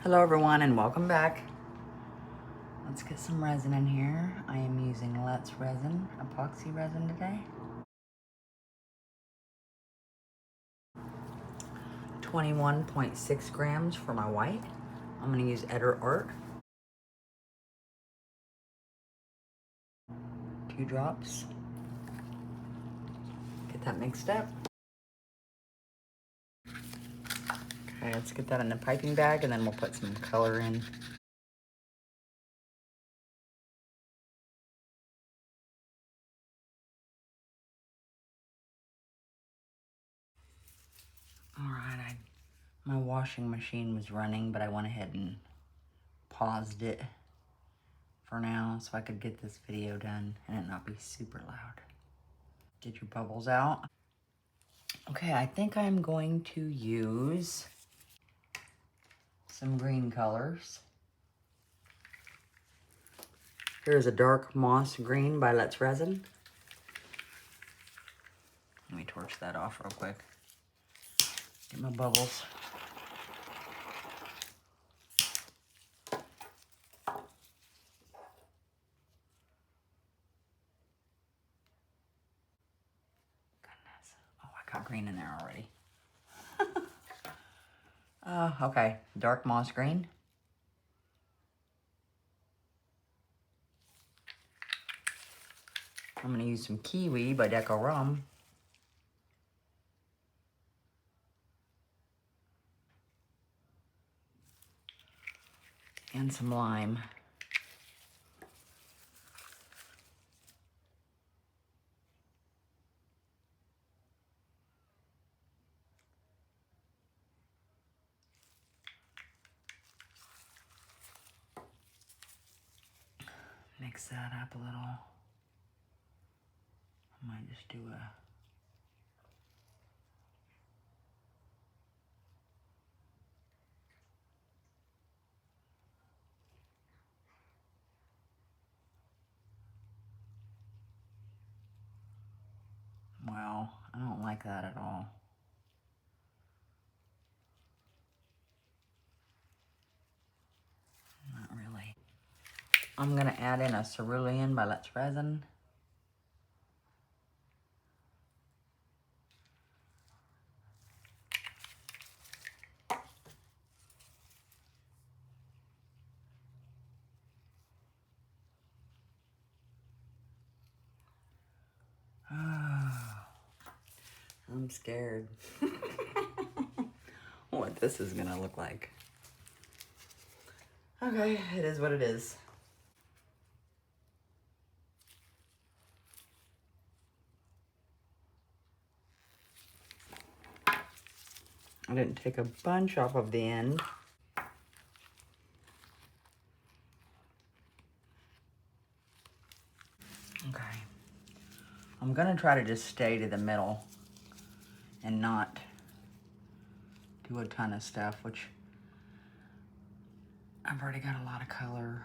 Hello everyone and welcome back. Let's get some resin in here. I am using Let's Resin, epoxy resin today. 21.6 grams for my white. I'm gonna use ResinatingArt. 2 drops. Get that mixed up. Okay, let's get that in the piping bag and then we'll put some color in. Alright, my washing machine was running, but I went ahead and paused it for now so I could get this video done and it not be super loud. Get your bubbles out. Okay, I think I'm going to use some green colors. Here's a dark moss green by Let's Resin. Let me torch that off real quick. Get my bubbles. Goodness. Oh, I got green in there already. Okay, dark moss green. I'm gonna use some kiwi by Deco Rum. And some lime. Mix that up a little. I might just do a Well, I don't like that at all. Not really. I'm gonna add in a cerulean by Let's Resin. I'm scared what this is gonna look like. Okay, it is what it is. I didn't take a bunch off of the end. Okay. I'm gonna try to just stay to the middle and not do a ton of stuff, which I've already got a lot of color.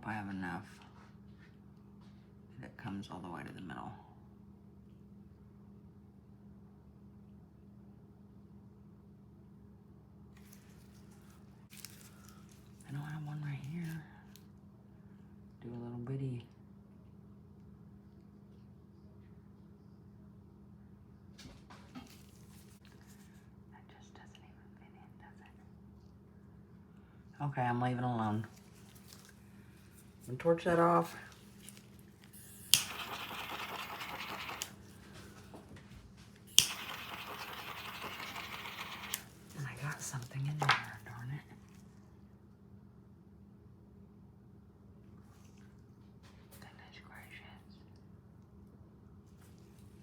I have enough that it comes all the way to the middle. I don't have one right here. Do a little bitty. That just doesn't even fit in, does it? Okay, I'm leaving it alone. I'm gonna torch that off. And I got something in there, darn it. Goodness gracious.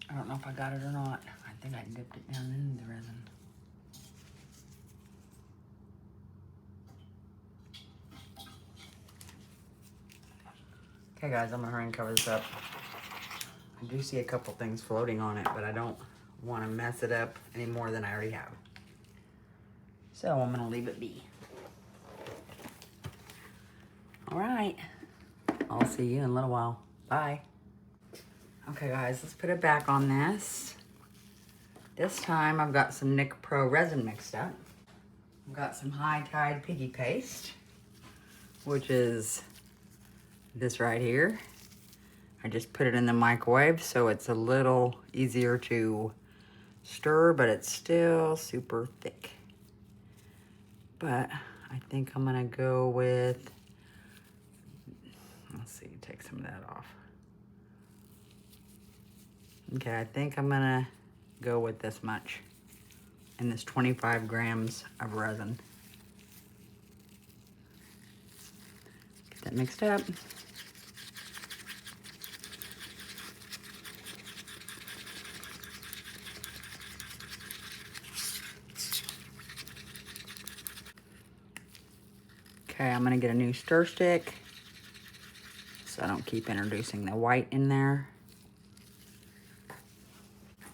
I don't know if I got it or not. I think I dipped it down into the resin. Okay guys, I'm gonna hurry and cover this up. I do see a couple things floating on it, but I don't want to mess it up any more than I already have. So I'm gonna leave it be. All right, I'll see you in a little while. Bye. Okay guys, let's put it back on this. This time I've got some Nick Pro resin mixed up. I've got some High Tide Piggy Paste, which is this right here. I just put it in the microwave so it's a little easier to stir, but it's still super thick. But I think I'm gonna go with, let's see, take some of that off. Okay, I think I'm gonna go with this much and this 25 grams of resin. Get that mixed up. Okay, I'm gonna get a new stir stick so I don't keep introducing the white in there.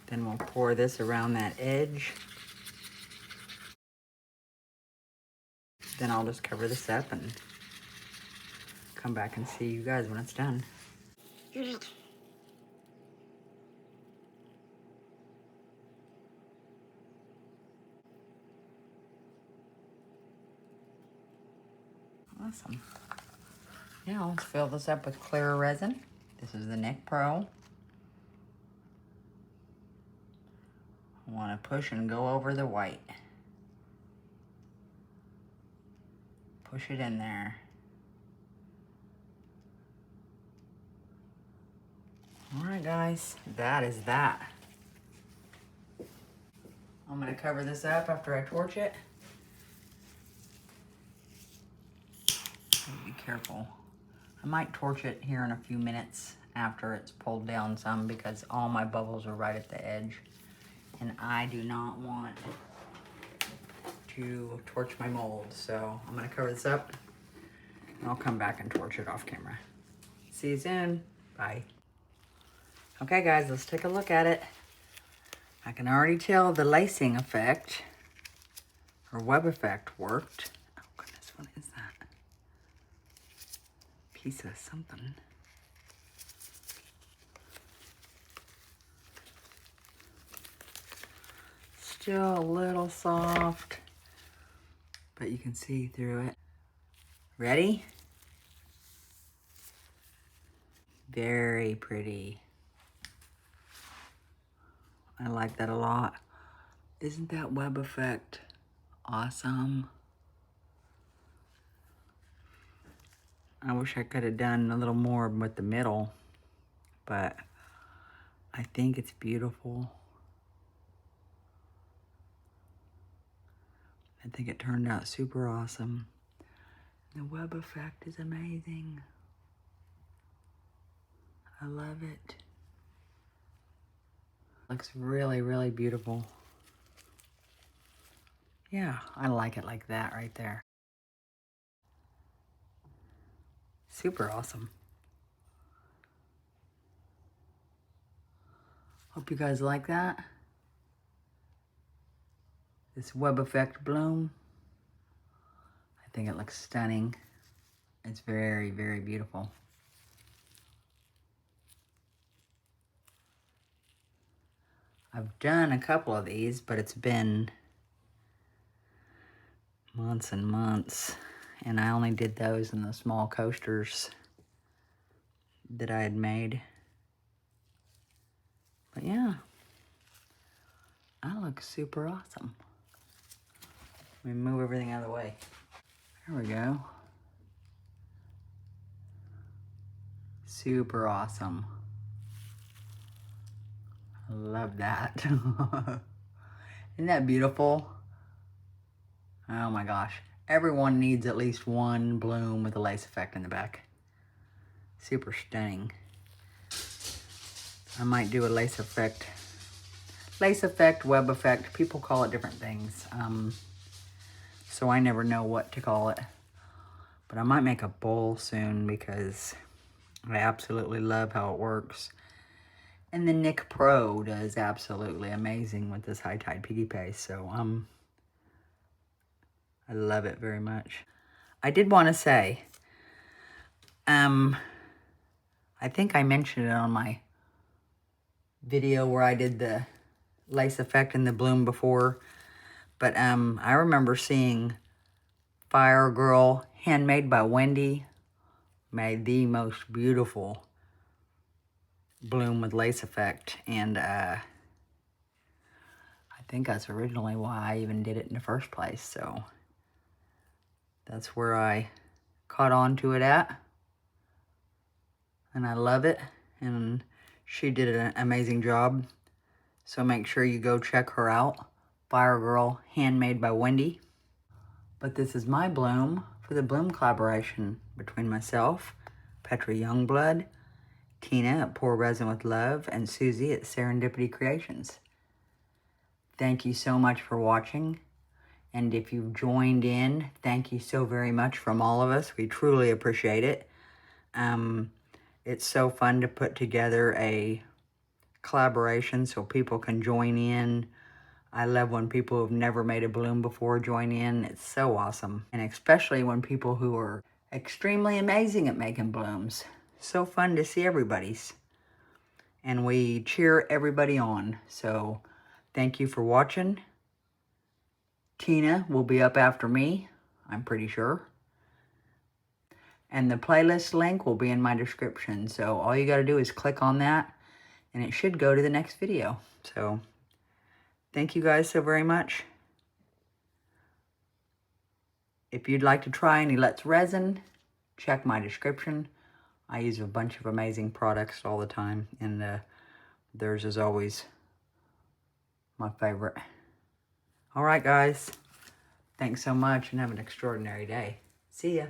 Then we'll pour this around that edge. Then I'll just cover this up and come back and see you guys when it's done. Awesome. Now let's fill this up with clear resin. This is the Nick Pro. I want to push and go over the white. Push it in there. All right, guys, that is that. I'm gonna cover this up after I torch it. Be careful. I might torch it here in a few minutes after it's pulled down some because all my bubbles are right at the edge. And I do not want to torch my mold. So I'm gonna cover this up and I'll come back and torch it off camera. See you soon, bye. Okay guys, let's take a look at it. I can already tell the lacing effect, or web effect, worked. Oh goodness, what is that? Piece of something. Still a little soft, but you can see through it. Ready? Very pretty. I like that a lot. Isn't that web effect awesome? I wish I could have done a little more with the middle, but I think it's beautiful. I think it turned out super awesome. The web effect is amazing. I love it. Looks really, really beautiful. Yeah, I like it like that right there. Super awesome. Hope you guys like that. This web effect bloom. I think it looks stunning. It's very, very beautiful. I've done a couple of these, but it's been months and months. And I only did those in the small coasters that I had made. But yeah, I look super awesome. Let me move everything out of the way. There we go. Super awesome. I love that. Isn't that beautiful? Oh my gosh. Everyone needs at least one bloom with a lace effect in the back. Super stunning. I might do a lace effect, web effect. People call it different things. So I never know what to call it. But I might make a bowl soon because I absolutely love how it works. And the Nick Pro does absolutely amazing with this high tide piggy paste. So I love it very much. I did want to say, I think I mentioned it on my video where I did the lace effect and the bloom before. But I remember seeing Fire Girl, handmade by Wendy, made the most beautiful bloom with lace effect. And I think that's originally why I even did it in the first place. So that's where I caught on to it at. And I love it. And she did an amazing job. So make sure you go check her out. Fire Girl, handmade by Wendy. But this is my bloom for the bloom collaboration between myself, Petra Youngblood, Tina at Pour Resin with Love, and Susie at Serendipity Creations. Thank you so much for watching. And if you've joined in, thank you so very much from all of us. We truly appreciate it. It's so fun to put together a collaboration so people can join in. I love when people who've never made a bloom before join in. It's so awesome. And especially when people who are extremely amazing at making blooms. So fun to see everybody's. And we cheer everybody on. So thank you for watching. Tina will be up after me, I'm pretty sure. And the playlist link will be in my description. So all you got to do is click on that and it should go to the next video. So thank you guys so very much. If you'd like to try any Let's Resin, check my description. I use a bunch of amazing products all the time, and theirs is always my favorite. All right, guys. Thanks so much, and have an extraordinary day. See ya.